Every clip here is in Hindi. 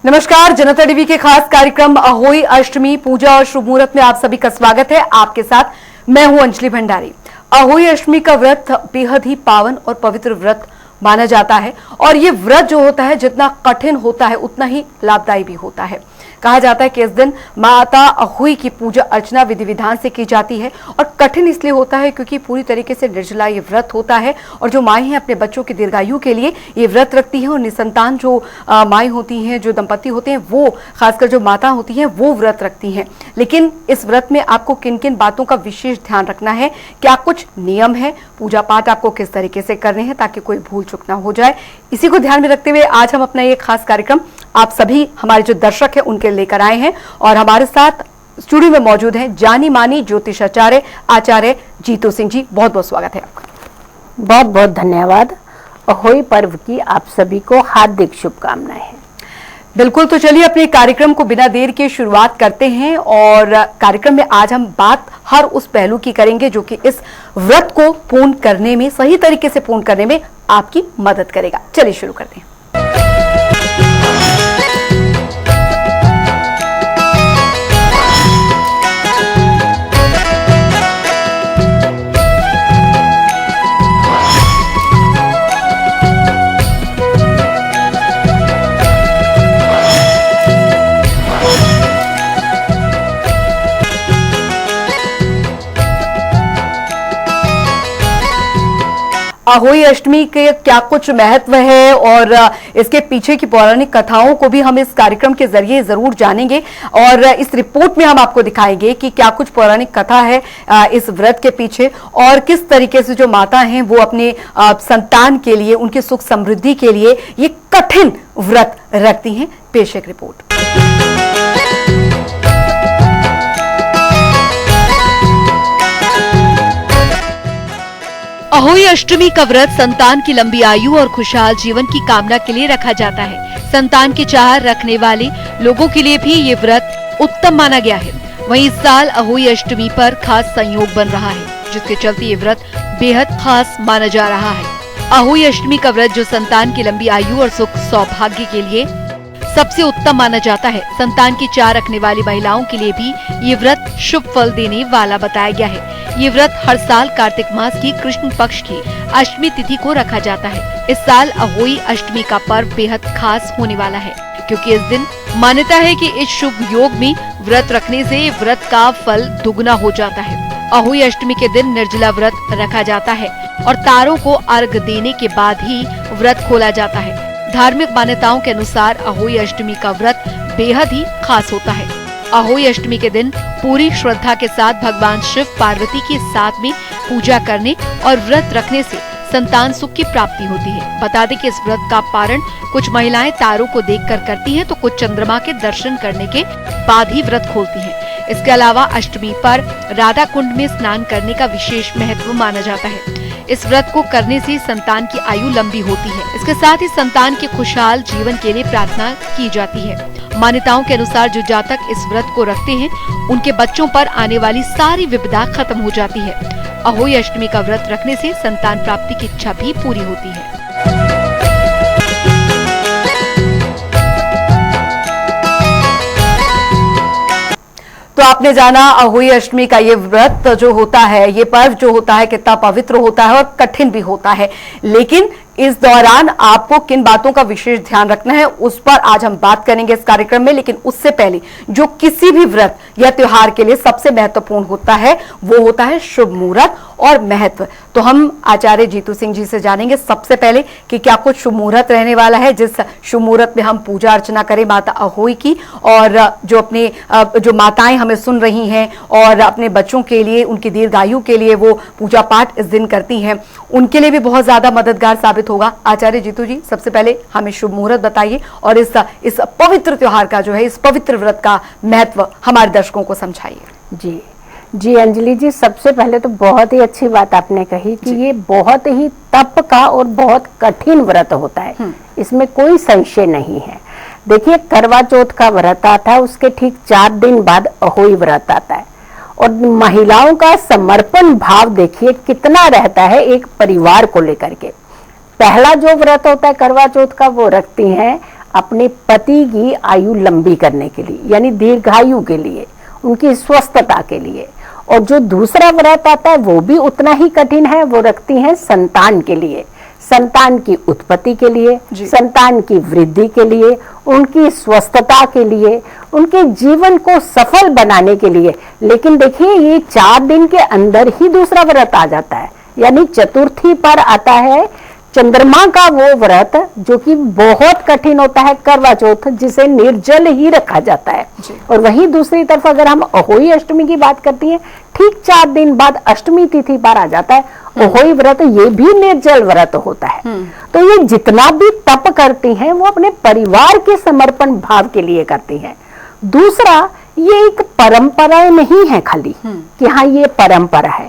नमस्कार, जनता टीवी के खास कार्यक्रम अहोई अष्टमी पूजा और शुभ मुहूर्त में आप सभी का स्वागत है। आपके साथ मैं हूं अंजलि भंडारी। अहोई अष्टमी का व्रत बेहद ही पावन और पवित्र व्रत माना जाता है और ये व्रत जो होता है जितना कठिन होता है उतना ही लाभदायी भी होता है। कहा जाता है कि इस दिन माता अहोई की पूजा अर्चना विधि विधान से की जाती है और कठिन इसलिए होता है क्योंकि पूरी तरीके से निर्जला ये व्रत होता है और जो माएँ हैं अपने बच्चों की दीर्घायु के लिए ये व्रत रखती हैं और निसंतान जो माएँ होती हैं, जो दंपति होते हैं, वो खासकर जो माता होती हैं वो व्रत रखती हैं। लेकिन इस व्रत में आपको किन किन बातों का विशेष ध्यान रखना है, क्या कुछ नियम है, पूजा पाठ आपको किस तरीके से करने हैं ताकि कोई भूल चूक ना हो जाए, इसी को ध्यान में रखते हुए आज हम अपना ये खास कार्यक्रम आप सभी हमारे जो दर्शक हैं उनके लेकर आए हैं और हमारे साथ स्टूडियो में मौजूद हैं जानी मानी ज्योतिषाचार्य आचार्य जीतू सिंह जी। बहुत बहुत स्वागत है आपका। बहुत बहुत धन्यवाद। अहोई पर्व की आप सभी को हार्दिक शुभकामनाएं। बिल्कुल, तो चलिए अपने कार्यक्रम को बिना देर के शुरुआत करते हैं और कार्यक्रम में आज हम बात हर उस पहलू की करेंगे जो कि इस व्रत को पूर्ण करने में, सही तरीके से पूर्ण करने में आपकी मदद करेगा। चलिए शुरू करते हैं। अहोई अष्टमी के क्या कुछ महत्व है और इसके पीछे की पौराणिक कथाओं को भी हम इस कार्यक्रम के जरिए जरूर जानेंगे और इस रिपोर्ट में हम आपको दिखाएंगे कि क्या कुछ पौराणिक कथा है इस व्रत के पीछे और किस तरीके से जो माता हैं वो अपने संतान के लिए, उनकी सुख समृद्धि के लिए ये कठिन व्रत रखती हैं। पेश एक रिपोर्ट। अहोई अष्टमी का व्रत संतान की लंबी आयु और खुशहाल जीवन की कामना के लिए रखा जाता है। संतान की चाह रखने वाले लोगों के लिए भी ये व्रत उत्तम माना गया है। वहीं इस साल अहोई अष्टमी पर खास संयोग बन रहा है जिसके चलते ये व्रत बेहद खास माना जा रहा है। अहोई अष्टमी का व्रत जो संतान की लंबी आयु और सुख सौभाग्य के लिए सबसे उत्तम माना जाता है। संतान की चाह रखने वाली महिलाओं के लिए भी ये व्रत शुभ फल देने वाला बताया गया है। ये व्रत हर साल कार्तिक मास की कृष्ण पक्ष की अष्टमी तिथि को रखा जाता है। इस साल अहोई अष्टमी का पर्व बेहद खास होने वाला है क्योंकि इस दिन मान्यता है कि इस शुभ योग में व्रत रखने से व्रत का फल दुगना हो जाता है। अहोई अष्टमी के दिन निर्जला व्रत रखा जाता है और तारों को अर्घ देने के बाद ही व्रत खोला जाता है। धार्मिक मान्यताओं के अनुसार अहोई अष्टमी का व्रत बेहद ही खास होता है। अहोई अष्टमी के दिन पूरी श्रद्धा के साथ भगवान शिव पार्वती के साथ में पूजा करने और व्रत रखने से संतान सुख की प्राप्ति होती है। बता दें कि इस व्रत का पारण कुछ महिलाएं तारों को देखकर करती हैं तो कुछ चंद्रमा के दर्शन करने के बाद ही व्रत खोलती हैं। इसके अलावा अष्टमी पर राधा कुंड में स्नान करने का विशेष महत्व माना जाता है। इस व्रत को करने से संतान की आयु लंबी होती है। इसके साथ ही संतान के खुशहाल जीवन के लिए प्रार्थना की जाती है। मान्यताओं के अनुसार जो जातक इस व्रत को रखते हैं उनके बच्चों पर आने वाली सारी विपदा खत्म हो जाती है। अहोई अष्टमी का व्रत रखने से संतान प्राप्ति की इच्छा भी पूरी होती है। तो आपने जाना अहोई अष्टमी का ये व्रत जो होता है, ये पर्व जो होता है कितना पवित्र होता है और कठिन भी होता है। लेकिन इस दौरान आपको किन बातों का विशेष ध्यान रखना है उस पर आज हम बात करेंगे इस कार्यक्रम में। लेकिन उससे पहले जो किसी भी व्रत या त्योहार के लिए सबसे महत्वपूर्ण होता है वो होता है शुभ मुहूर्त और महत्व। तो हम आचार्य जीतू सिंह जी से जानेंगे सबसे पहले कि क्या कुछ शुभ मुहूर्त रहने वाला है जिस शुभ मुहूर्त में हम पूजा अर्चना करें माता अहोई की और जो अपने जो माताएं हमें सुन रही हैं और अपने बच्चों के लिए, उनकी दीर्घायु के लिए वो पूजा पाठ इस दिन करती हैं, उनके लिए भी बहुत ज्यादा मददगार साबित होगा। आचार्य जीतू जी, सबसे पहले हमें शुभ मुहूर्त बताइए और इस पवित्र त्योहार का जो है, इस पवित्र व्रत का महत्व हमारे दर्शकों को समझाइए। जी अंजलि जी, सबसे पहले तो बहुत ही अच्छी बात आपने कही कि ये बहुत ही तप का और बहुत कठिन व्रत होता है, इसमें कोई संशय नहीं है। देखिए, करवा चौथ का व्रत आता है, उसके ठीक 4 दिन बाद अहोई व्रत आता है और महिलाओं का समर्पण भाव देखिए कितना रहता है एक परिवार को लेकर के। पहला जो व्रत होता है करवा चौथ का वो रखती हैं अपने पति की आयु लंबी करने के लिए, यानी दीर्घायु के लिए, उनकी स्वस्थता के लिए। और जो दूसरा व्रत आता है वो भी उतना ही कठिन है, वो रखती हैं संतान के लिए, संतान की उत्पत्ति के लिए, संतान की वृद्धि के लिए, उनकी स्वस्थता के लिए, उनके जीवन को सफल बनाने के लिए। लेकिन देखिए ये 4 दिन के अंदर ही दूसरा व्रत आ जाता है, यानी चतुर्थी पर आता है चंद्रमा का वो व्रत जो कि बहुत कठिन होता है, करवा चौथ, जिसे निर्जल ही रखा जाता है। और वहीं दूसरी तरफ अगर हम अहोई अष्टमी की बात करती हैं, ठीक 4 दिन बाद अष्टमी तिथि पर आ जाता है अहोई व्रत, ये भी निर्जल व्रत होता है। तो ये जितना भी तप करती हैं वो अपने परिवार के समर्पण भाव के लिए करती हैं। दूसरा, ये एक परंपरा नहीं है खाली कि हाँ ये परंपरा है,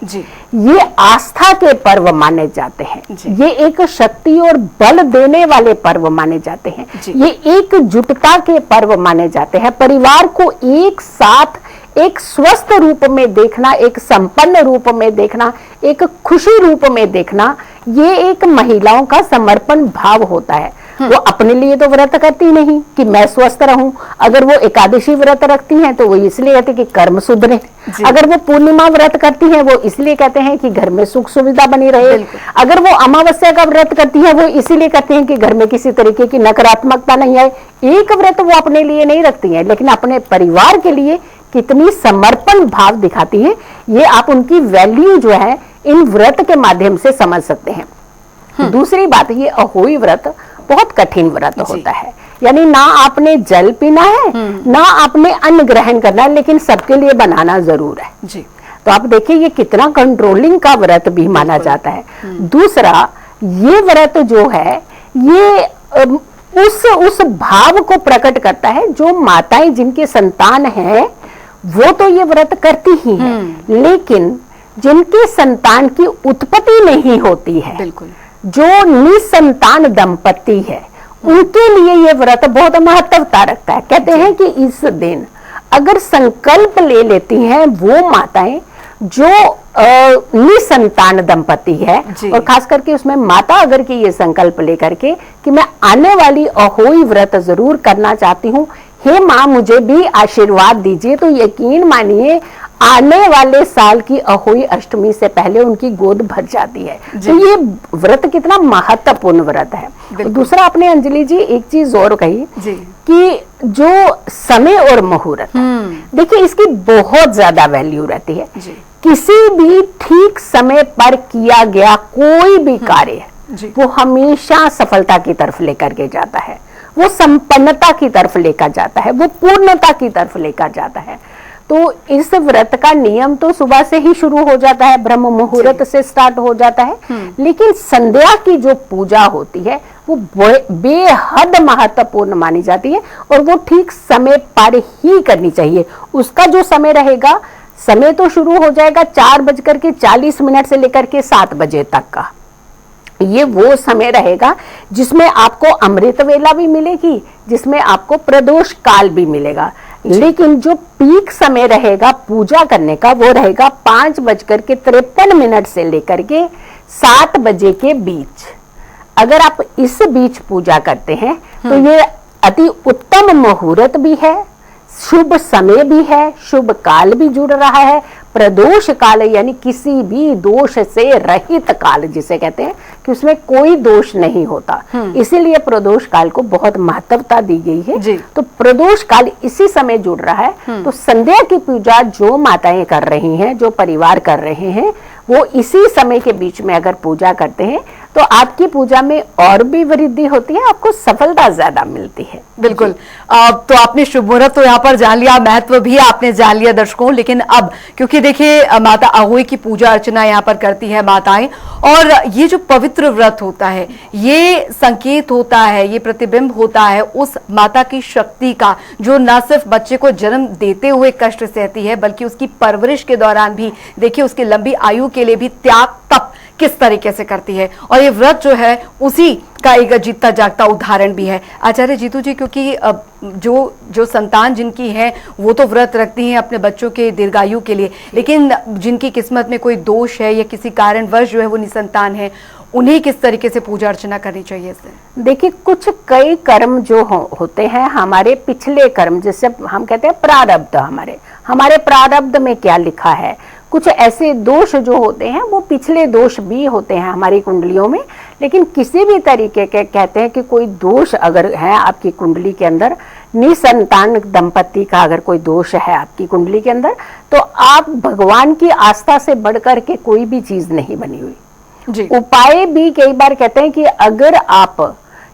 ये आस्था के पर्व माने जाते हैं, ये एक शक्ति और बल देने वाले पर्व माने जाते हैं, ये एकजुटता के पर्व माने जाते हैं। परिवार को एक साथ एक स्वस्थ रूप में देखना, एक संपन्न रूप में देखना, एक खुशी रूप में देखना, ये एक महिलाओं का समर्पण भाव होता है। वो अपने लिए तो व्रत करती नहीं कि मैं स्वस्थ रहूं, अगर वो एकादशी व्रत रखती हैं तो वो इसलिए कहते हैं कि कर्म सुधरे, अगर वो पूर्णिमा व्रत करती हैं वो इसलिए कहते हैं कि घर में सुख सुविधा बनी रहे, अगर वो अमावस्या का व्रत करती हैं वो इसीलिए कहते हैं कि घर में किसी तरीके की नकारात्मकता नहीं आए। एक व्रत वो अपने लिए नहीं रखती है, लेकिन अपने परिवार के लिए कितनी समर्पण भाव दिखाती है, ये आप उनकी वैल्यू जो है इन व्रत के माध्यम से समझ सकते हैं। दूसरी बात, ये अहोई व्रत बहुत कठिन व्रत होता है, यानी ना आपने जल पीना है, ना आपने अन्न ग्रहण करना है, लेकिन सबके लिए बनाना जरूर है जी। तो आप देखिए ये कितना कंट्रोलिंग का व्रत भी माना जाता है। दूसरा, ये व्रत जो है ये उस भाव को प्रकट करता है जो माताएं जिनके संतान है वो तो ये व्रत करती ही है, लेकिन जिनकी संतान की उत्पत्ति नहीं होती है, बिल्कुल, जो निसंतान दंपति है, उनके लिए ये व्रत बहुत महत्वता रखता है। कहते हैं कि इस दिन अगर संकल्प ले लेती हैं वो माताएं जो निसंतान दंपति है, और खास करके उसमें माता अगर की ये संकल्प लेकर के कि मैं आने वाली अहोई व्रत जरूर करना चाहती हूँ, हे माँ मुझे भी आशीर्वाद दीजिए, तो यकीन मानिए आने वाले साल की अहोई अष्टमी से पहले उनकी गोद भर जाती है। तो ये व्रत कितना महत्वपूर्ण व्रत है। दूसरा, आपने अंजलि जी एक चीज और कही कि जो समय और मुहूर्त, देखिए इसकी बहुत ज्यादा वैल्यू रहती है। किसी भी ठीक समय पर किया गया कोई भी कार्य वो हमेशा सफलता की तरफ लेकर के जाता है, वो संपन्नता की तरफ लेकर जाता है, वो पूर्णता की तरफ लेकर जाता है। तो इस व्रत का नियम तो सुबह से ही शुरू हो जाता है, ब्रह्म मुहूर्त से स्टार्ट हो जाता है, लेकिन संध्या की जो पूजा होती है वो बेहद महत्वपूर्ण मानी जाती है और वो ठीक समय पर ही करनी चाहिए। उसका जो समय रहेगा, समय तो शुरू हो जाएगा 4:40 से लेकर के 7 बजे तक का, ये वो समय रहेगा जिसमें आपको अमृत वेला भी मिलेगी, जिसमें आपको प्रदोष काल भी मिलेगा, लेकिन जो पीक समय रहेगा पूजा करने का वो रहेगा 5:53 से लेकर के 7 बजे के बीच। अगर आप इस बीच पूजा करते हैं तो ये अति उत्तम मुहूर्त भी है, शुभ समय भी है, शुभ काल भी जुड़ रहा है, प्रदोष काल यानी किसी भी दोष से रहित काल जिसे कहते हैं कि उसमें कोई दोष नहीं होता, इसीलिए प्रदोष काल को बहुत महत्वता दी गई है। तो प्रदोष काल इसी समय जुड़ रहा है। तो संध्या की पूजा जो माताएं कर रही हैं, जो परिवार कर रहे हैं, वो इसी समय के बीच में अगर पूजा करते हैं तो आपकी पूजा में और भी वृद्धि होती है, आपको सफलता ज्यादा मिलती है। बिल्कुल। तो आपने शुभ मुहूर्त तो यहाँ पर जान लिया, महत्व भी आपने जान लिया दर्शकों, लेकिन अब क्योंकि देखिए माता अहोई की पूजा अर्चना यहाँ पर करती है माताएं, और ये जो पवित्र व्रत होता है ये संकेत होता है, ये प्रतिबिंब होता है उस माता की शक्ति का जो न सिर्फ बच्चे को जन्म देते हुए कष्ट सहती है बल्कि उसकी परवरिश के दौरान भी देखिए उसकी लंबी आयु के लिए भी त्याग तप किस तरीके से करती है, और ये व्रत जो है उसी का एक जीता जागता उदाहरण भी है। आचार्य जीतू जी, क्योंकि जो संतान जिनकी है वो तो व्रत रखती हैं अपने बच्चों के दीर्घायु के लिए, लेकिन जिनकी किस्मत में कोई दोष है या किसी कारणवश जो है वो निसंतान है, उन्हें किस तरीके से पूजा अर्चना करनी चाहिए इससे? देखिए, कुछ कई कर्म जो होते हैं हमारे पिछले कर्म, जैसे हम कहते हैं प्रारब्ध, हमारे प्रारब्ध में क्या लिखा है, कुछ ऐसे दोष जो होते हैं वो पिछले दोष भी होते हैं हमारी कुंडलियों में। लेकिन किसी भी तरीके के कहते हैं कि कोई दोष अगर है आपकी कुंडली के अंदर, निसंतान दंपति का अगर कोई दोष है आपकी कुंडली के अंदर, तो आप भगवान की आस्था से बढ़कर के कोई भी चीज नहीं बनी हुई जी। उपाय भी कई बार कहते हैं कि अगर आप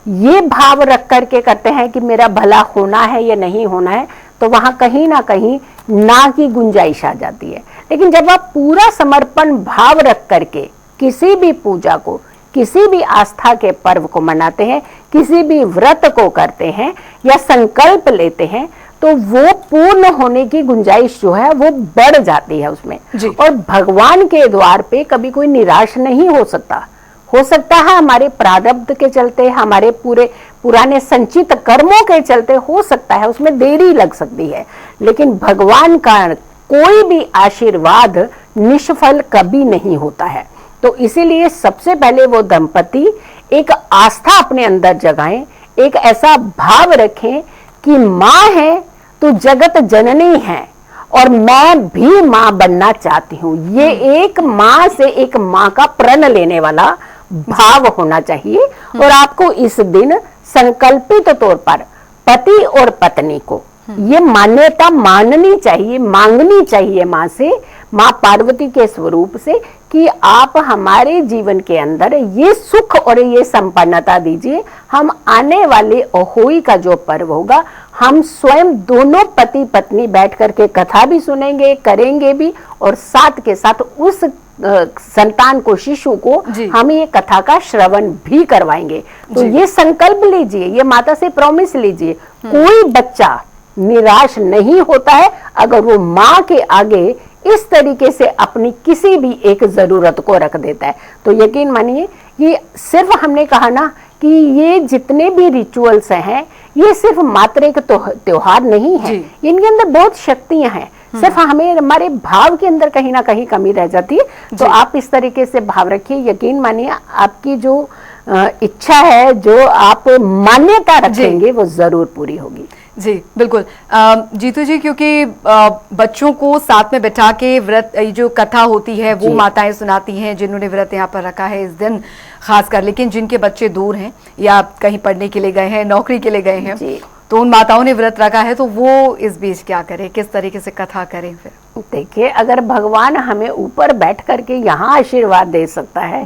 ये भाव रख करके करते हैं कि मेरा भला होना है या नहीं होना है, तो वहां कहीं ना कहीं ना की गुंजाइश आ जाती है। लेकिन जब आप पूरा समर्पण भाव रख करके किसी भी पूजा को, किसी भी आस्था के पर्व को मनाते हैं, किसी भी व्रत को करते हैं या संकल्प लेते हैं, तो वो पूर्ण होने की गुंजाइश जो है वो बढ़ जाती है उसमें। और भगवान के द्वार पे कभी कोई निराश नहीं हो सकता। हो सकता है हमारे प्रारब्ध के चलते, हमारे पुराने संचित कर्मों के चलते हो सकता है उसमें देरी लग सकती है, लेकिन भगवान का कोई भी आशीर्वाद निष्फल कभी नहीं होता है। तो इसीलिए सबसे पहले वो दंपति एक आस्था अपने अंदर जगाएं, एक ऐसा भाव रखें कि माँ है तो जगत जननी है और मैं भी माँ बनना चाहती हूँ। ये एक माँ से एक माँ का प्रण लेने वाला भाव होना चाहिए। और आपको इस दिन संकल्पित तौर पर पति और पत्नी को ये मान्यता माननी चाहिए, मांगनी चाहिए माँ से, माँ पार्वती के स्वरूप से, कि आप हमारे जीवन के अंदर ये सुख और ये संपन्नता दीजिए। हम आने वाले अहोई का जो पर्व होगा, हम स्वयं दोनों पति पत्नी बैठ करके कथा भी सुनेंगे, करेंगे भी, और साथ के साथ उस संतान को, शिशु को हम ये कथा का श्रवण भी करवाएंगे। तो ये संकल्प लीजिए, ये माता से प्रॉमिस लीजिए, कोई बच्चा निराश नहीं होता है अगर वो माँ के आगे इस तरीके से अपनी किसी भी एक जरूरत को रख देता है। तो यकीन मानिए, ये सिर्फ हमने कहा ना कि ये जितने भी रिचुअल्स हैं, ये सिर्फ मात्र एक त्योहार नहीं है, इनके अंदर बहुत शक्तियां हैं। सिर्फ हमें हमारे भाव के अंदर कहीं ना कहीं कमी रह जाती है। तो आप इस तरीके से भाव रखिए, यकीन मानिए आपकी जो इच्छा है, जो आप मान्यता रखेंगे, वो जरूर पूरी होगी। जी बिल्कुल। जीतू जी, क्योंकि बच्चों को साथ में बैठा के व्रत, जो कथा होती है वो माताएं सुनाती हैं जिन्होंने व्रत यहाँ पर रखा है इस दिन खासकर, लेकिन जिनके बच्चे दूर हैं या कहीं पढ़ने के लिए गए हैं, नौकरी के लिए गए हैं, तो उन माताओं ने व्रत रखा है, तो वो इस बीच क्या करें, किस तरीके से कथा करें? फिर देखिए, अगर भगवान हमें ऊपर बैठ करके यहाँ आशीर्वाद दे सकता है,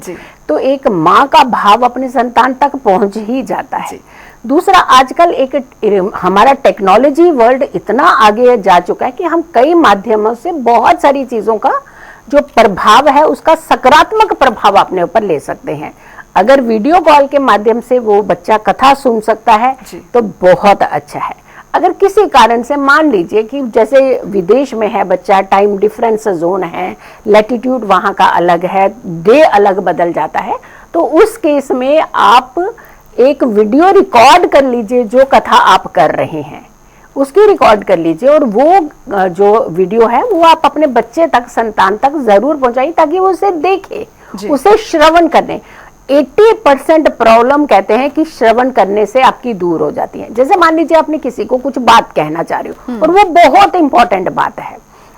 तो एक माँ का भाव अपने संतान तक पहुंच ही जाता है। दूसरा, आजकल एक हमारा टेक्नोलॉजी वर्ल्ड इतना आगे जा चुका है कि हम कई माध्यमों से बहुत सारी चीजों का जो प्रभाव है, उसका सकारात्मक प्रभाव अपने ऊपर ले सकते हैं। अगर वीडियो कॉल के माध्यम से वो बच्चा कथा सुन सकता है तो बहुत अच्छा है। अगर किसी कारण से मान लीजिए कि जैसे विदेश में है बच्चा, टाइम डिफरेंस जोन है, लैटिट्यूड वहाँ का अलग है, डे अलग बदल जाता है, तो उस केस में आप एक वीडियो रिकॉर्ड कर लीजिए, जो कथा आप कर रहे हैं उसकी रिकॉर्ड कर लीजिए, और वो जो वीडियो है वो आप अपने बच्चे तक, संतान तक जरूर पहुंचाइए, ताकि वो उसे देखे, उसे श्रवण करने। 80% प्रॉब्लम कहते हैं कि श्रवण करने से आपकी दूर हो जाती है। जैसे मान लीजिए आपने किसी को कुछ बात कहना चाह रहे हो और वो बहुत इंपॉर्टेंट बात है,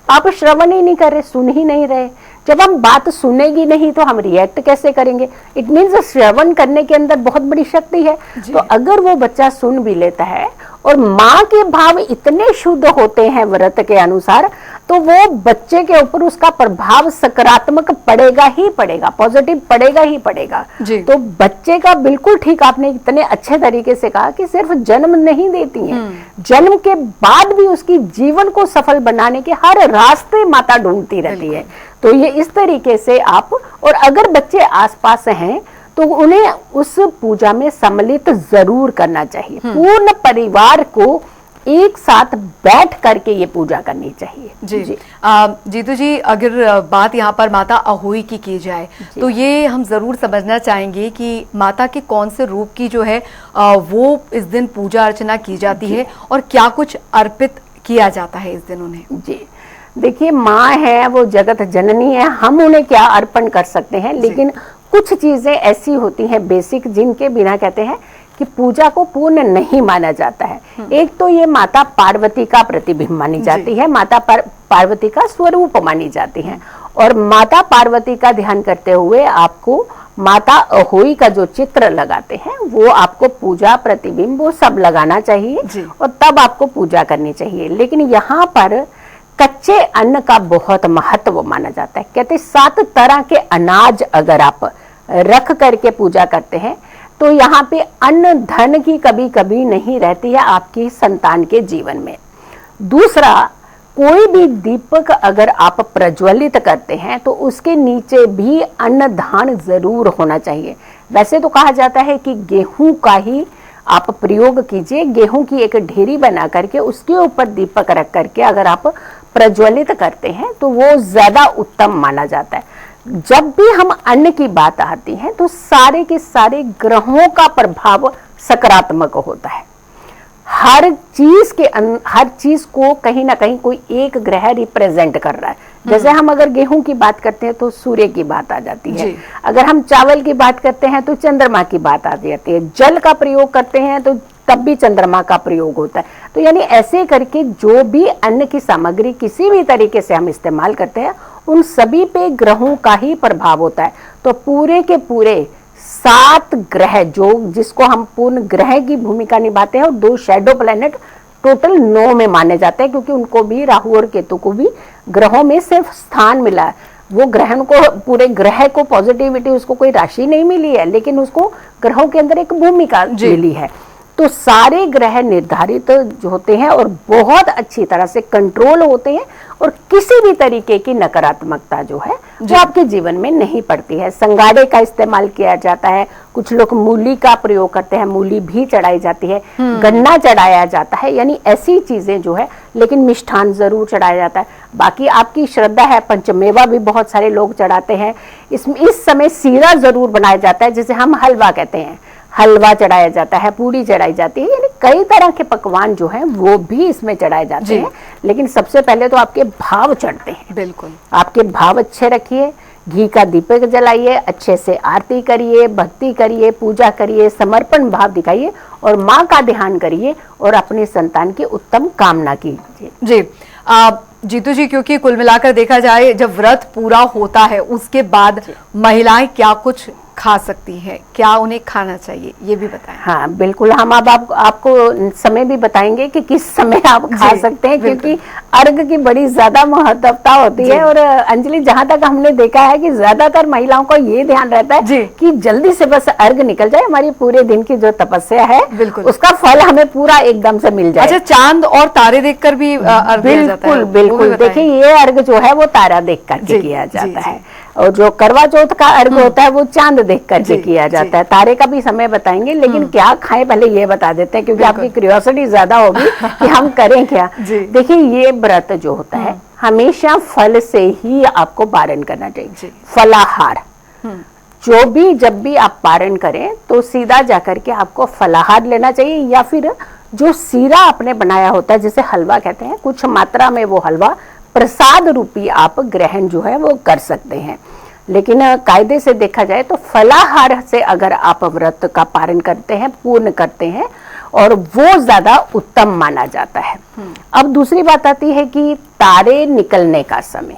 आप श्रवण ही नहीं कर रहे, सुन ही नहीं रहे। जब हम बात सुनेगी नहीं तो हम रिएक्ट कैसे करेंगे? इट मीन्स श्रवण करने के अंदर बहुत बड़ी शक्ति है। तो अगर वो बच्चा सुन भी लेता है और माँ के भाव इतने शुद्ध होते हैं व्रत के अनुसार, तो वो बच्चे के ऊपर उसका प्रभाव सकारात्मक पड़ेगा ही पड़ेगा, पॉजिटिव पड़ेगा ही पड़ेगा। तो बच्चे का बिल्कुल ठीक आपने इतने अच्छे तरीके से कहा कि सिर्फ जन्म नहीं देती हैं, जन्म के बाद भी उसकी जीवन को सफल बनाने के हर रास्ते माता ढूंढती रहती है। तो ये इस तरीके से आप, और अगर बच्चे आसपास हैं तो उन्हें उस पूजा में सम्मिलित जरूर करना चाहिए। पूर्ण परिवार को एक साथ बैठ करके ये पूजा करनी चाहिए। जीतू जी, अगर बात यहाँ पर माता अहोई की जाए तो ये हम जरूर समझना चाहेंगे कि माता के कौन से रूप की जो है वो इस दिन पूजा अर्चना की जाती है और क्या कुछ अर्पित किया जाता है इस दिन उन्हें? जी देखिए, माँ है वो जगत जननी है, हम उन्हें क्या अर्पण कर सकते हैं, लेकिन कुछ चीजें ऐसी होती हैं बेसिक, जिनके बिना कहते हैं कि पूजा को पूर्ण नहीं माना जाता है। एक तो ये माता पार्वती का प्रतिबिंब मानी जाती है, माता पार्वती का स्वरूप मानी जाती है, और माता पार्वती का ध्यान करते हुए आपको माता अहोई का जो चित्र लगाते हैं वो आपको पूजा प्रतिबिंब वो सब लगाना चाहिए और तब आपको पूजा करनी चाहिए। लेकिन यहाँ पर कच्चे अन्न का बहुत महत्व माना जाता है। कहते 7 तरह के अनाज अगर आप रख करके पूजा करते हैं तो यहाँ पे अन्न धन की कभी कभी नहीं रहती है आपकी संतान के जीवन में। दूसरा, कोई भी दीपक अगर आप प्रज्वलित करते हैं तो उसके नीचे भी अन्नदान जरूर होना चाहिए। वैसे तो कहा जाता है कि गेहूं का ही आप प्रयोग कीजिए, गेहूं की एक ढेरी बना करके उसके ऊपर दीपक रख करके अगर आप प्रज्वलित करते हैं तो वो ज्यादा उत्तम माना जाता है। जब भी हम अन्न की बात आती है तो सारे के सारे ग्रहों का प्रभाव सकारात्मक होता है। हर चीज को कहीं ना कहीं कोई एक ग्रह रिप्रेजेंट कर रहा है। जैसे हम अगर गेहूं की बात करते हैं तो सूर्य की बात आ जाती है, अगर हम चावल की बात करते हैं तो चंद्रमा की बात आ जाती है, जल का प्रयोग करते हैं तो तब भी चंद्रमा का प्रयोग होता है। तो यानी ऐसे करके जो भी अन्न की सामग्री किसी भी तरीके से हम इस्तेमाल करते हैं उन सभी पे ग्रहों का ही प्रभाव होता है। तो पूरे के पूरे 7 ग्रह जो जिसको हम पूर्ण ग्रह की भूमिका निभाते हैं और 2 शैडो प्लैनेट टोटल 9 में माने जाते हैं, क्योंकि उनको भी राहु और केतु को भी ग्रहों में सिर्फ स्थान मिला है। वो ग्रहण को पूरे ग्रह को पॉजिटिविटी उसको कोई राशि नहीं मिली है, लेकिन उसको ग्रहों के अंदर एक भूमिका मिली है। तो सारे ग्रह निर्धारित जो होते हैं और बहुत अच्छी तरह से कंट्रोल होते हैं और किसी भी तरीके की नकारात्मकता जो है वो आपके जीवन में नहीं पड़ती है। संगाड़े का इस्तेमाल किया जाता है, कुछ लोग मूली का प्रयोग करते हैं, मूली भी चढ़ाई जाती है, गन्ना चढ़ाया जाता है, यानी ऐसी चीजें जो है। लेकिन मिष्ठान जरूर चढ़ाया जाता है। बाकी आपकी श्रद्धा है, पंचमेवा भी बहुत सारे लोग चढ़ाते हैं। इस समय सीरा जरूर बनाया जाता है, जिसे हम हलवा कहते हैं, हलवा चढ़ाया जाता है, पूरी चढ़ाई जाती है, यानी कई तरह के पकवान जो हैं वो भी इसमें चढ़ाए जाते हैं। लेकिन सबसे पहले तो आपके भाव चढ़ते हैं। बिल्कुल, आपके भाव अच्छे रखिए, घी का दीपक जलाइए, अच्छे से आरती करिए, भक्ति करिए, पूजा करिए, समर्पण भाव दिखाइए और माँ का ध्यान करिए और अपने संतान की उत्तम कामना कीजिए। जी जीतू जी, क्योंकि कुल मिलाकर देखा जाए जब व्रत पूरा होता है उसके बाद महिलाएं क्या कुछ खा सकती हैं, क्या उन्हें खाना चाहिए, ये भी बताएं। हाँ बिल्कुल, हम अब आपको समय भी बताएंगे कि किस समय आप खा सकते हैं, क्योंकि अर्घ की बड़ी ज्यादा महत्वता होती है। और अंजलि, जहाँ तक हमने देखा है कि ज्यादातर महिलाओं को ये ध्यान रहता है कि जल्दी से बस अर्घ निकल जाए, हमारी पूरे दिन की जो तपस्या है उसका फल हमें पूरा एकदम से मिल जाए। अच्छा, चांद और तारे देखकर भी अर्घ दिया जाता है? बिल्कुल, देखिए ये अर्घ जो है वो तारा देख करके किया जाता है, और जो करवा चौथ का अर्घ होता है वो चांद देख करके किया जाता है। तारे का भी समय बताएंगे, लेकिन क्या खाएं पहले ये बता देते हैं, क्योंकि आपकी क्यूरियोसिटी ज्यादा होगी कि हम करें क्या। देखिए, ये व्रत जो होता है हमेशा फल से ही आपको पारण करना चाहिए। फलाहार जो भी जब भी आप पारण करें तो सीधा जाकर के आपको फलाहार लेना चाहिए, या फिर जो सीरा आपने बनाया होता है जिसे हलवा कहते हैं, कुछ मात्रा में वो हलवा प्रसाद रूपी आप ग्रहण जो है वो कर सकते हैं। लेकिन कायदे से देखा जाए तो फलाहार से अगर आप व्रत का पारण करते हैं, पूर्ण करते हैं, और वो ज्यादा उत्तम माना जाता है। अब दूसरी बात आती है कि तारे निकलने का समय,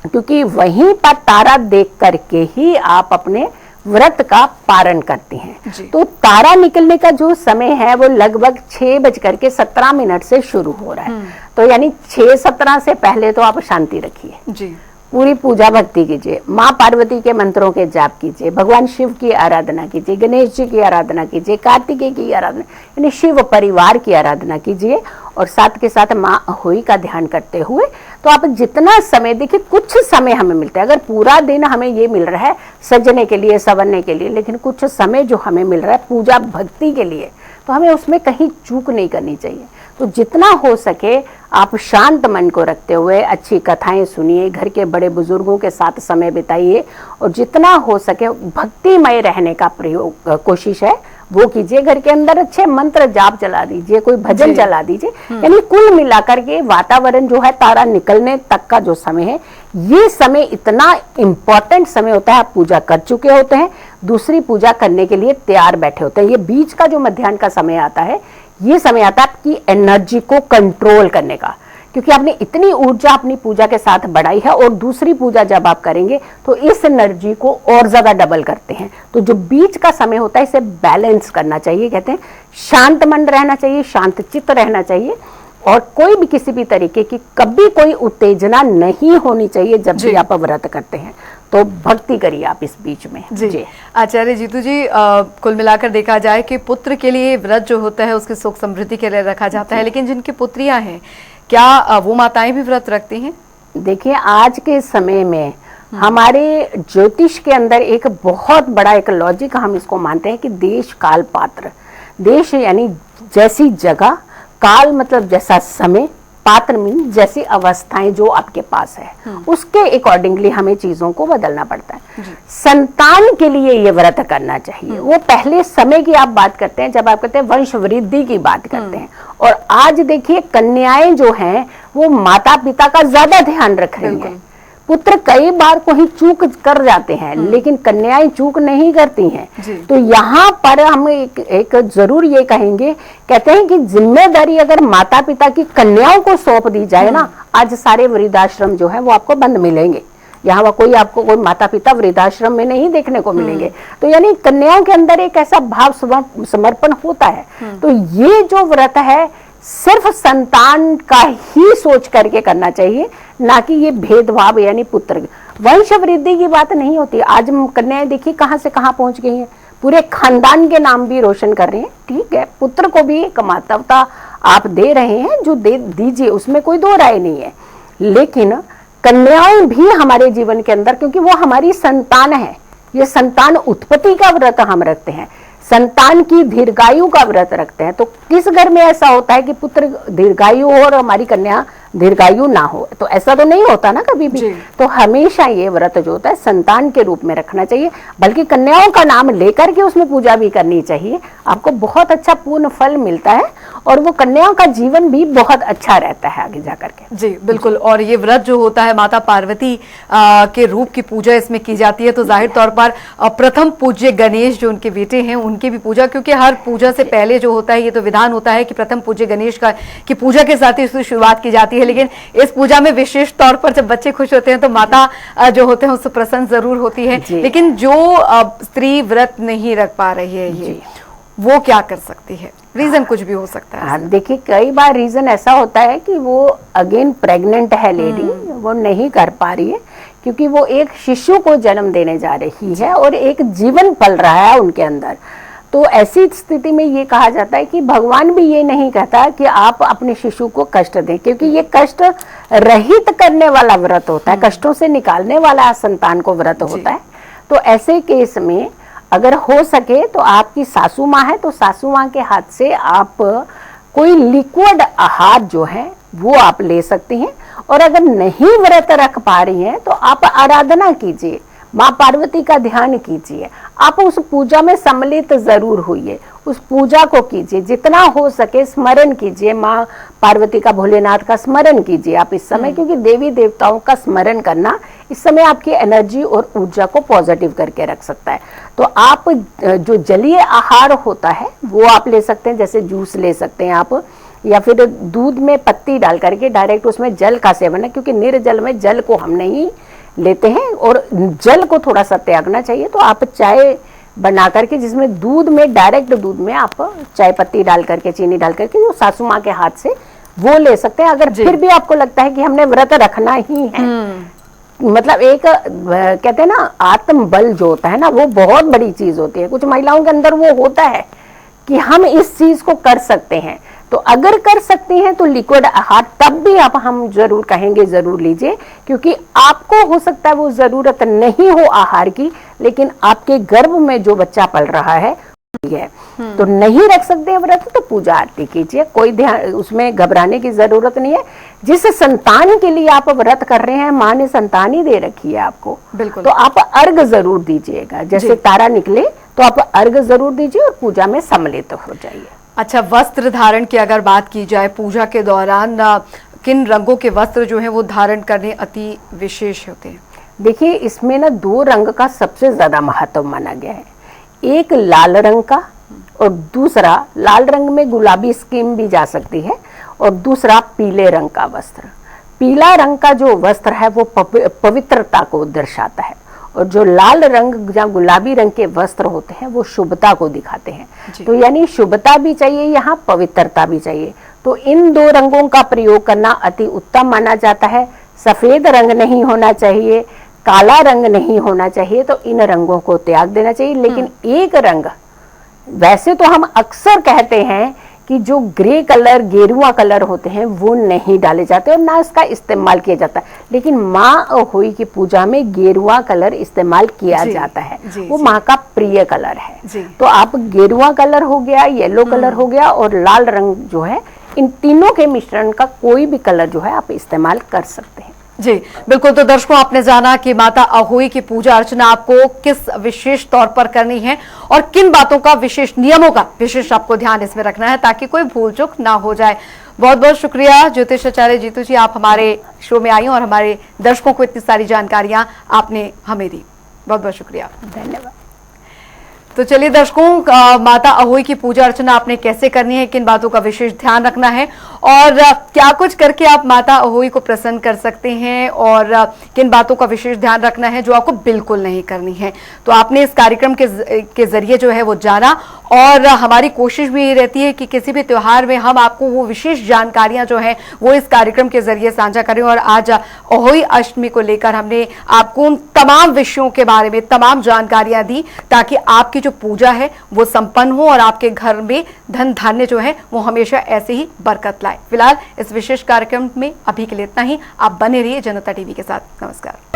क्योंकि वहीं पर तारा देख करके ही आप अपने व्रत का पारण करती हैं। तो तारा निकलने का जो समय है वो लगभग 6:17 से शुरू हो रहा है। तो यानी 6:17 से पहले तो आप शांति रखिए, पूरी पूजा भक्ति कीजिए, माँ पार्वती के मंत्रों के जाप कीजिए, भगवान शिव की आराधना कीजिए, गणेश जी की आराधना कीजिए, कार्तिकेय की आराधना, यानी शिव परिवार की आराधना कीजिए, और साथ के साथ माँ अहोई का ध्यान करते हुए तो आप जितना समय, देखिए कुछ समय हमें मिलता है, अगर पूरा दिन हमें ये मिल रहा है सजने के लिए, संवरने के लिए, लेकिन कुछ समय जो हमें मिल रहा है पूजा भक्ति के लिए, तो हमें उसमें कहीं चूक नहीं करनी चाहिए। तो जितना हो सके आप शांत मन को रखते हुए अच्छी कथाएं सुनिए, घर के बड़े बुजुर्गों के साथ समय बिताइए, और जितना हो सके भक्तिमय रहने का प्रयोग कोशिश है वो कीजिए। घर के अंदर अच्छे मंत्र जाप चला दीजिए, कोई भजन चला दीजिए। यानी कुल मिलाकर के वातावरण जो है तारा निकलने तक का जो समय है ये समय इतना इम्पोर्टेंट समय होता है, आप पूजा कर चुके होते हैं, दूसरी पूजा करने के लिए तैयार बैठे होते हैं। ये बीच का जो मध्याह्न का समय आता है, ये समय आता है आपकी एनर्जी को कंट्रोल करने का, क्योंकि आपने इतनी ऊर्जा अपनी पूजा के साथ बढ़ाई है और दूसरी पूजा जब आप करेंगे तो इस एनर्जी को और ज्यादा डबल करते हैं। तो जो बीच का समय होता है इसे बैलेंस करना चाहिए, कहते हैं शांत मन रहना चाहिए, शांत चित्त रहना चाहिए, और कोई भी किसी भी तरीके की कभी कोई उत्तेजना नहीं होनी चाहिए जब भी आप व्रत करते हैं। तो भक्ति करिए आप इस बीच में। जी आचार्य जीतू जी, कुल मिलाकर देखा जाए कि पुत्र के लिए व्रत जो होता है उसकी सुख समृद्धि के लिए रखा जाता है, लेकिन जिनकी पुत्रियां हैं क्या वो माताएं भी व्रत रखती हैं? देखिए, आज के समय में हमारे ज्योतिष के अंदर एक बहुत बड़ा एक लॉजिक हम इसको मानते हैं कि देश काल पात्र, देश यानी जैसी जगह, काल मतलब जैसा समय, पात्र मीन जैसी अवस्थाएं जो आपके पास है, उसके अकॉर्डिंगली हमें चीजों को बदलना पड़ता है। संतान के लिए ये व्रत करना चाहिए। वो पहले समय की आप बात करते हैं जब आप कहते हैं वंश वृद्धि की बात करते हैं, और आज देखिए कन्याएं जो हैं वो माता पिता का ज्यादा ध्यान रख रही हैं। पुत्र कई बार कोई चूक कर जाते हैं, लेकिन कन्याएं चूक नहीं करती हैं। तो यहाँ पर हम एक जरूर ये कहेंगे, कहते हैं कि जिम्मेदारी अगर माता पिता की कन्याओं को सौंप दी जाए ना, आज सारे वृद्धाश्रम जो है वो आपको बंद मिलेंगे। यहाँ कोई आपको कोई माता पिता वृद्धाश्रम में नहीं देखने को मिलेंगे। तो यानी कन्याओं के अंदर एक ऐसा भाव समर्पण होता है। तो ये जो व्रत है सिर्फ संतान का ही सोच करके करना चाहिए, ना कि ये भेदभाव यानी पुत्र वंश वृद्धि की बात नहीं होती। आज कन्याएं देखिए कहां से कहां पहुंच गई हैं, पूरे खानदान के नाम भी रोशन कर रही हैं। ठीक है, पुत्र को भी एक मातवता आप दे रहे हैं, जो दे दीजिए, उसमें कोई दो राय नहीं है, लेकिन कन्याएं भी हमारे जीवन के अंदर, क्योंकि वो हमारी संतान है, ये संतान उत्पत्ति का व्रत हम रखते हैं, संतान की दीर्घायु का व्रत रखते हैं। तो किस घर में ऐसा होता है कि पुत्र दीर्घायु हो और हमारी कन्या दीर्घायु ना हो? तो ऐसा तो नहीं होता ना कभी भी। तो हमेशा ये व्रत जो होता है संतान के रूप में रखना चाहिए, बल्कि कन्याओं का नाम लेकर के उसमें पूजा भी करनी चाहिए। आपको बहुत अच्छा पूर्ण फल मिलता है और वो कन्याओं का जीवन भी बहुत अच्छा रहता है आगे जाकर के। जी बिल्कुल। और ये व्रत जो होता है माता पार्वती के रूप की पूजा इसमें की जाती है। तो जाहिर तौर पर प्रथम पूज्य गणेश जो उनके बेटे हैं उनकी भी पूजा, क्योंकि हर पूजा से पहले जो होता है ये तो विधान होता है कि प्रथम पूज्य गणेश की पूजा के साथ ही उसकी शुरुआत की जाती है। लेकिन इस पूजा में विशेष तौर पर जब बच्चे खुश होते हैं तो माता जो होते हैं उससे प्रसन्न जरूर होती है। लेकिन जो स्त्री व्रत नहीं रख पा रही है ये वो क्या कर सकती है? रीजन कुछ भी हो सकता है। देखिए, कई बार रीजन ऐसा होता है कि वो अगेन प्रेग्नेंट है लेडी, वो नहीं कर पा रही है क्योंकि वो एक शिशु को जन्म देने जा रही है और एक जीवन पल रहा है उनके अंदर। तो ऐसी स्थिति में ये कहा जाता है कि भगवान भी ये नहीं कहता कि आप अपने शिशु को कष्ट दें, क्योंकि ये कष्ट रहित करने वाला व्रत होता है, कष्टों से निकालने वाला संतान को व्रत होता है। तो ऐसे केस में अगर हो सके तो आपकी सासू माँ है तो सासू माँ के हाथ से आप कोई लिक्विड आहार जो है वो आप ले सकती हैं। और अगर नहीं व्रत रख पा रही हैं तो आप आराधना कीजिए, माँ पार्वती का ध्यान कीजिए, आप उस पूजा में सम्मिलित जरूर हुइए, उस पूजा को कीजिए, जितना हो सके स्मरण कीजिए, माँ पार्वती का, भोलेनाथ का स्मरण कीजिए आप इस समय, क्योंकि देवी देवताओं का स्मरण करना इस समय आपकी एनर्जी और ऊर्जा को पॉजिटिव करके रख सकता है। तो आप जो जलीय आहार होता है वो आप ले सकते हैं, जैसे जूस ले सकते हैं आप, या फिर दूध में पत्ती डाल करके डायरेक्ट उसमें जल का सेवन है, क्योंकि निर्जल में जल को हम नहीं लेते हैं और जल को थोड़ा सा त्यागना चाहिए। तो आप चाय बना करके जिसमें दूध में, डायरेक्ट दूध में आप चाय पत्ती डाल करके, चीनी डाल करके, वो सासू माँ के हाथ से वो ले सकते हैं। अगर फिर भी आपको लगता है कि हमने व्रत रखना ही है, मतलब एक कहते हैं ना आत्म बल जो होता है ना वो बहुत बड़ी चीज होती है, कुछ महिलाओं के अंदर वो होता है कि हम इस चीज को कर सकते हैं। तो अगर कर सकते हैं तो लिक्विड आहार तब भी आप, हम जरूर कहेंगे जरूर लीजिए, क्योंकि आपको हो सकता है वो जरूरत नहीं हो आहार की, लेकिन आपके गर्भ में जो बच्चा पल रहा है तो नहीं रख सकते हैं व्रत तो पूजा आरती कीजिए, कोई ध्यान उसमें घबराने की जरूरत नहीं है। जिस संतान के लिए आप व्रत कर रहे हैं, माँ ने संतान ही दे रखी है आपको, बिल्कुल, तो आप अर्घ जरूर दीजिएगा, जैसे तारा निकले तो आप अर्घ जरूर दीजिए और पूजा में सम्मिलित हो जाइए। अच्छा, वस्त्र धारण की अगर बात की जाए पूजा के दौरान, किन रंगों के वस्त्र जो है वो धारण करने अति विशेष होते हैं? देखिए, इसमें ना 2 रंग का सबसे ज्यादा महत्व माना गया है। एक लाल रंग का और दूसरा, लाल रंग में गुलाबी स्कीम भी जा सकती है, और दूसरा पीले रंग का वस्त्र। पीला रंग का जो वस्त्र है वो पवित्रता को दर्शाता है, और जो लाल रंग या गुलाबी रंग के वस्त्र होते हैं वो शुभता को दिखाते हैं। तो यानी शुभता भी चाहिए, यहाँ पवित्रता भी चाहिए। तो इन 2 रंगों का प्रयोग करना अति उत्तम माना जाता है। सफेद रंग नहीं होना चाहिए, काला रंग नहीं होना चाहिए, तो इन रंगों को त्याग देना चाहिए। लेकिन एक रंग, वैसे तो हम अक्सर कहते हैं कि जो ग्रे कलर, गेरुआ कलर होते हैं वो नहीं डाले जाते और ना इसका इस्तेमाल किया जाता, लेकिन माँ अहोई की पूजा में गेरुआ कलर इस्तेमाल किया जाता है। वो माँ का प्रिय कलर है। तो आप गेरुआ कलर हो गया, येलो कलर हो गया और लाल रंग जो है, इन तीनों के मिश्रण का कोई भी कलर जो है आप इस्तेमाल कर सकते हैं। जी बिल्कुल। तो दर्शकों, आपने जाना कि माता अहोई की पूजा अर्चना आपको किस विशेष तौर पर करनी है और किन बातों का, विशेष नियमों का विशेष आपको ध्यान इसमें रखना है ताकि कोई भूल चूक ना हो जाए। बहुत बहुत शुक्रिया ज्योतिष आचार्य जीतू जी, आप हमारे शो में आई और हमारे दर्शकों को इतनी सारी जानकारियां आपने हमें दी। बहुत बहुत शुक्रिया, धन्यवाद। तो चलिए दर्शकों, माता अहोई की पूजा अर्चना आपने कैसे करनी है, किन बातों का विशेष ध्यान रखना है और क्या कुछ करके आप माता अहोई को प्रसन्न कर सकते हैं और किन बातों का विशेष ध्यान रखना है जो आपको बिल्कुल नहीं करनी है, तो आपने इस कार्यक्रम के जरिए जो है वो जाना। और हमारी कोशिश भी ये रहती है कि किसी भी त्योहार में हम आपको वो विशेष जानकारियां जो है वो इस कार्यक्रम के जरिए साझा करें। और आज अहोई अष्टमी को लेकर हमने आपको उन तमाम विषयों के बारे में तमाम जानकारियां दी ताकि आपकी जो पूजा है वो संपन्न हो और आपके घर में धन धान्य जो है वो हमेशा ऐसे ही बरकत लाए। फिलहाल इस विशेष कार्यक्रम में अभी के लिए इतना ही। आप बने रहिए जनता टीवी के साथ। नमस्कार।